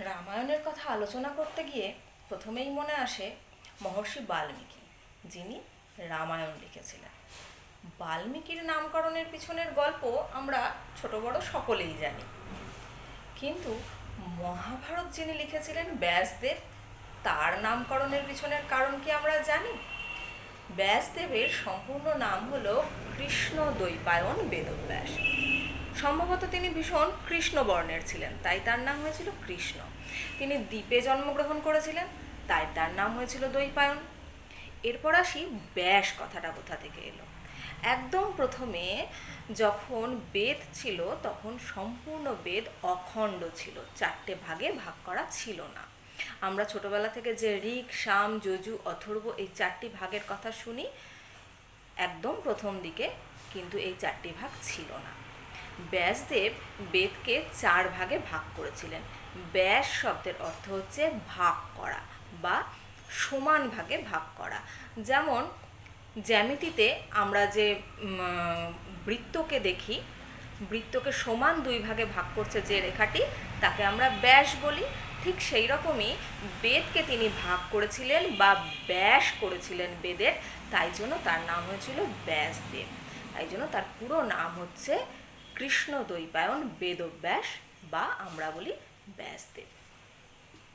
রামায়ণের কথা আলোচনা করতে গিয়ে প্রথমেই মনে আসে মহর্ষি বাল্মীকি, যিনি রামায়ণ লিখেছিলেন। বাল্মীকির নামকরণের পিছনের গল্প আমরা ছোট বড় সকলেই জানি, কিন্তু মহাভারত যিনি লিখেছিলেন ব্যাসদেব, তার নামকরণের পিছনের কারণ কি আমরা জানি? ব্যাসদেবের সম্পূর্ণ নাম হলো কৃষ্ণ দ্বৈপায়ন বেদব্যাস। সম্ভবত তিনি ভীষণ কৃষ্ণ বর্ণের ছিলেন, তাই তার নাম হয়েছিল কৃষ্ণ। তিনি দ্বীপে জন্মগ্রহণ করেছিলেন, তাই তার নাম হয়েছিল দ্বৈপায়ন। এরপর আসি ব্যাস কথাটা কোথা থেকে এলো। একদম প্রথমে যখন বেদ ছিল তখন সম্পূর্ণ বেদ অখণ্ড ছিল, চারটে ভাগে ভাগ করা ছিল না। আমরা ছোটবেলা থেকে যে ঋক, সাম, যজু, অথর্ব এই চারটি ভাগের কথা শুনি, একদম প্রথম দিকে কিন্তু এই চারটি ভাগ ছিল না। ব্যাসদেব বেদকে চার ভাগে ভাগ করেছিলেন। ব্যাস শব্দের অর্থ হচ্ছে ভাগ করা বা সমান ভাগে ভাগ করা। যেমন জ্যামিতিতে আমরা যে বৃত্তকে দেখি, বৃত্তকে সমান দুই ভাগে ভাগ করছে যে রেখাটি, তাকে আমরা ব্যাস বলি। ঠিক সেই রকমই বেদকে তিনি ভাগ করেছিলেন বা ব্যাস করেছিলেন বেদের, তাই জন্য তার নাম হয়েছিল ব্যাসদেব। তাই জন্য তার পুরো নাম হচ্ছে কৃষ্ণ দ্বৈপায়ন বেদব্যাস, বা আমরা বলি ব্যাসদেব।